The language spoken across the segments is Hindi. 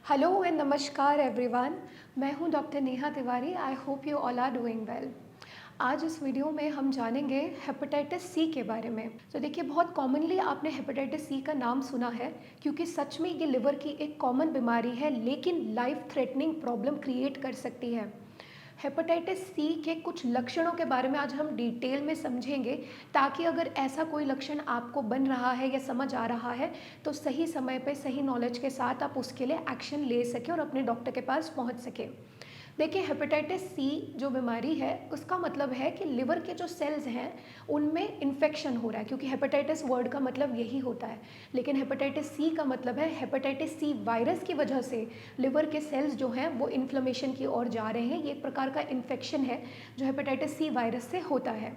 हेलो एंड नमस्कार एवरीवन। मैं हूं doctor Neha Tiwari. I hope you all are doing well. आज इस वीडियो में हम जानेंगे हेपेटाइटिस सी के बारे में। तो देखिए, बहुत कॉमनली आपने हेपेटाइटिस सी का नाम सुना है, क्योंकि सच में ये लिवर की एक कॉमन बीमारी है, लेकिन लाइफ थ्रेटनिंग प्रॉब्लम क्रिएट कर सकती है। हेपेटाइटिस सी के कुछ लक्षणों के बारे में आज हम डिटेल में समझेंगे, ताकि अगर ऐसा कोई लक्षण आपको बन रहा है या समझ आ रहा है तो सही समय पे सही नॉलेज के साथ आप उसके लिए एक्शन ले सकें और अपने डॉक्टर के पास पहुंच सकें। देखिए, हेपेटाइटिस सी जो बीमारी है उसका मतलब है कि लिवर के जो सेल्स हैं उनमें इन्फेक्शन हो रहा है, क्योंकि हेपेटाइटिस वर्ड का मतलब यही होता है। लेकिन हेपेटाइटिस सी का मतलब है हेपेटाइटिस सी वायरस की वजह से लिवर के सेल्स जो हैं वो इन्फ्लेमेशन की ओर जा रहे हैं। ये एक प्रकार का इन्फेक्शन है जो हेपेटाइटिस सी वायरस से होता है।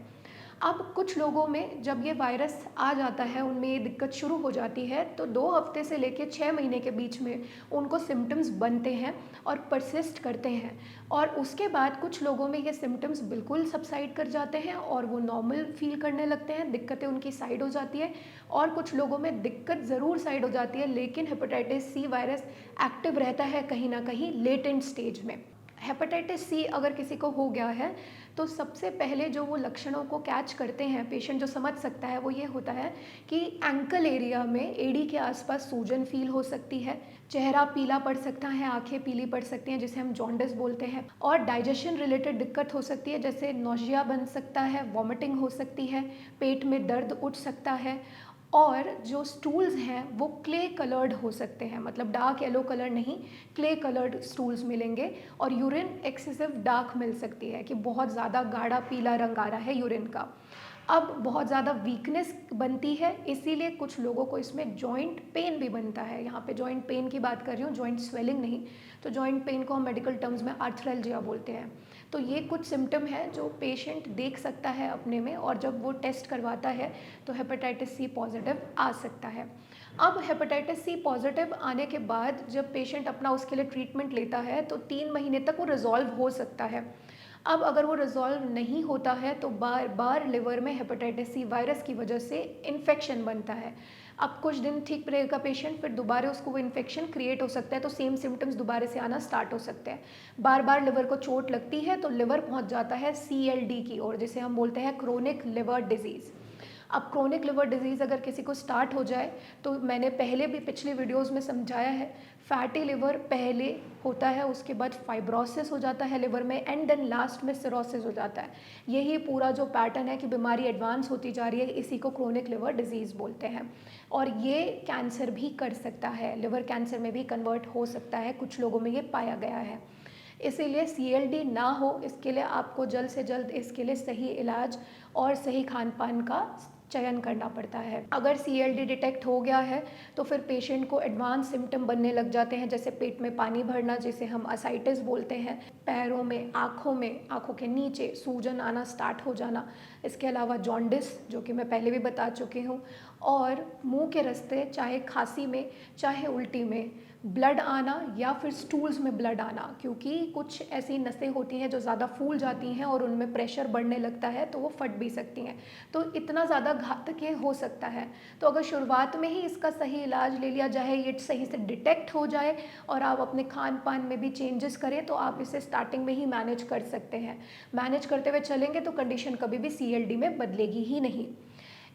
अब कुछ लोगों में जब ये वायरस आ जाता है, उनमें ये दिक्कत शुरू हो जाती है, तो 2 हफ्ते से लेकर 6 महीने के बीच में उनको सिम्टम्स बनते हैं और परसिस्ट करते हैं। और उसके बाद कुछ लोगों में ये सिम्टम्स बिल्कुल सबसाइड कर जाते हैं और वो नॉर्मल फील करने लगते हैं, दिक्कतें उनकी साइड हो जाती है। और कुछ लोगों में दिक्कत ज़रूर साइड हो जाती है, लेकिन हेपेटाइटिस सी वायरस एक्टिव रहता है कहीं ना कहीं लेटेंट स्टेज में। हेपेटाइटिस सी अगर किसी को हो गया है तो सबसे पहले जो वो लक्षणों को कैच करते हैं पेशेंट, जो समझ सकता है, वो ये होता है कि एंकल एरिया में एड़ी के आसपास सूजन फील हो सकती है, चेहरा पीला पड़ सकता है, आंखें पीली पड़ सकती हैं जिसे हम जॉन्डिस बोलते हैं, और डाइजेशन रिलेटेड दिक्कत हो सकती है, जैसे नोजिया बन सकता है, वॉमिटिंग हो सकती है, पेट में दर्द उठ सकता है। और जो स्टूल्स हैं वो क्ले कलर्ड हो सकते हैं, मतलब डार्क येलो कलर नहीं, क्ले कलर्ड स्टूल्स मिलेंगे। और यूरिन एक्सेसिव डार्क मिल सकती है कि बहुत ज़्यादा गाढ़ा पीला रंग आ रहा है यूरिन का। अब बहुत ज़्यादा वीकनेस बनती है, इसीलिए कुछ लोगों को इसमें जॉइंट पेन भी बनता है। यहाँ पे जॉइंट पेन की बात कर रही हूँ, जॉइंट स्वेलिंग नहीं। तो जॉइंट पेन को हम मेडिकल टर्म्स में आर्थराल्जिया बोलते हैं। तो ये कुछ सिम्टम है जो पेशेंट देख सकता है अपने में, और जब वो टेस्ट करवाता है तो हेपेटाइटिस सी पॉजिटिव आ सकता है। अब हेपेटाइटिस सी पॉजिटिव आने के बाद जब पेशेंट अपना उसके लिए ट्रीटमेंट लेता है तो 3 महीने तक वो रिजॉल्व हो सकता है। अब अगर वो रिजॉल्व नहीं होता है तो बार बार लिवर में हेपेटाइटिस सी वायरस की वजह से इन्फेक्शन बनता है। अब कुछ दिन ठीक रहेगा पेशेंट, फिर दोबारा उसको वो इन्फेक्शन क्रिएट हो सकता है, तो सेम सिम्टम्स दोबारा से आना स्टार्ट हो सकते हैं। बार बार लिवर को चोट लगती है तो लिवर पहुंच जाता है CLD की ओर, जिसे हम बोलते हैं क्रोनिक लिवर डिजीज़। अब क्रोनिक लिवर डिजीज़ अगर किसी को स्टार्ट हो जाए तो मैंने पहले भी पिछले वीडियोस में समझाया है, फैटी लिवर पहले होता है, उसके बाद फाइब्रोसिस हो जाता है लिवर में, एंड देन लास्ट में सिरोसिस हो जाता है। यही पूरा जो पैटर्न है कि बीमारी एडवांस होती जा रही है, इसी को क्रोनिक लिवर डिजीज़ बोलते हैं। और ये कैंसर भी कर सकता है, लिवर कैंसर में भी कन्वर्ट हो सकता है, कुछ लोगों में ये पाया गया है। इसीलिए CLD ना हो, इसके लिए आपको जल्द से जल्द इसके लिए सही इलाज और सही खान पान का चयन करना पड़ता है। अगर CLD डिटेक्ट हो गया है तो फिर पेशेंट को एडवांस सिम्टम बनने लग जाते हैं, जैसे पेट में पानी भरना, जिसे हम असाइटिस बोलते हैं, पैरों में, आँखों के नीचे सूजन आना स्टार्ट हो जाना, इसके अलावा जॉन्डिस, जो कि मैं पहले भी बता चुकी हूँ, और मुंह के रास्ते चाहे खांसी में चाहे उल्टी में ब्लड आना, या फिर स्टूल्स में ब्लड आना, क्योंकि कुछ ऐसी नसें होती हैं जो ज़्यादा फूल जाती हैं और उनमें प्रेशर बढ़ने लगता है तो वो फट भी सकती हैं। तो इतना ज़्यादा घातक ये हो सकता है। तो अगर शुरुआत में ही इसका सही इलाज ले लिया जाए, ये सही से डिटेक्ट हो जाए और आप अपने खान पान में भी चेंजेस करें, तो आप इसे स्टार्टिंग में ही मैनेज कर सकते हैं। मैनेज करते हुए चलेंगे तो कंडीशन कभी भी CLD में बदलेगी ही नहीं।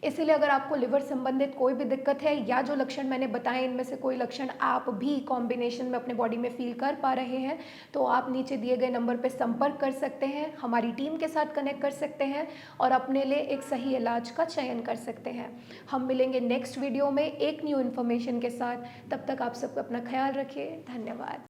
इसीलिए अगर आपको लिवर संबंधित कोई भी दिक्कत है, या जो लक्षण मैंने बताए इनमें से कोई लक्षण आप भी कॉम्बिनेशन में अपने बॉडी में फील कर पा रहे हैं, तो आप नीचे दिए गए नंबर पर संपर्क कर सकते हैं, हमारी टीम के साथ कनेक्ट कर सकते हैं और अपने लिए एक सही इलाज का चयन कर सकते हैं। हम मिलेंगे नेक्स्ट वीडियो में एक न्यू इन्फॉर्मेशन के साथ। तब तक आप सब अपना ख्याल रखिए। धन्यवाद।